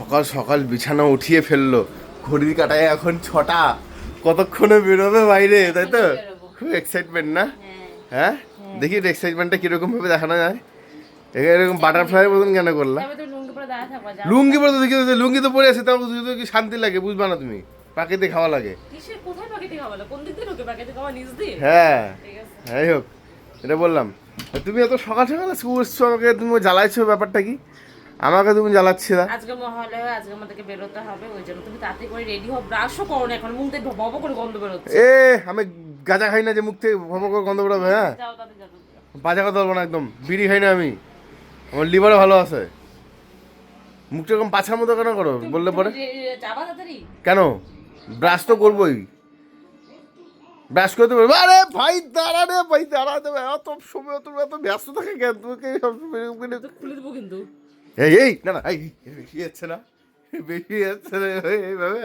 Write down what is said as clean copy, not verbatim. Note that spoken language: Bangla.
সকাল সকাল বিছানা উঠিয়ে ফেললো, ঘড়ির কাঁটায় এখন 6টা, কতক্ষণে বেরোবে বাইরে, তাই তো? খুব এক্সাইটমেন্ট না? হ্যাঁ, দেখি এক্সাইটমেন্টটা কিরকম ভাবে দেখানো যায়। এরকম বাটারফ্লাই মতন কেন করলা? লুঙ্গি পরে তো দেখি, লুঙ্গি তো পরে আছে, তাও কি শান্তি লাগে, বুঝবা না তুমি? প্রাকৃতিক হাওয়া লাগে। হ্যাঁ, যাই হোক, এটা বললাম। তুমি এত সকাল সকাল এসছো, আমাকে তুমি জ্বালাইছো, ব্যাপারটা কি? আমাকে তুমি জ্বালাচ্ছি না। আজকে মহালয়া, আজকে আমাদেরকে বেরোতে হবে, ওই জন্য তুমি তাড়াতাড়ি করে রেডি হও, ব্রাশও করো না, এখন মুখ থেকে ভব করে গন্ধ বেরোচ্ছে। এ আমি গাঁজা খাই না যে মুখ থেকে ভব করে গন্ধ বেরোবে? হ্যাঁ, যাও তাড়াতাড়ি যাও। বাজে কথা বলবো না একদম। বিড়ি খাই না আমি, আমার লিভারে ভালো আছে। মুখটা এরকম পাছার মতো কেন করো বললে পরে? যাবা তাড়াতাড়ি। কেন? ব্রাশ তো করবোই, ব্রাশ করতে পারবো। আরে ভাই দাঁড়া রে ভাই, দাঁড়া দেবে এত সময়, তুমি এত ব্যস্ত থাকে কেন? তোমাকে সবসময় খুলে দেবো কিন্তু। এই এই না না, এই বেশি যাচ্ছে না, বেশি যাচ্ছে না এইভাবে।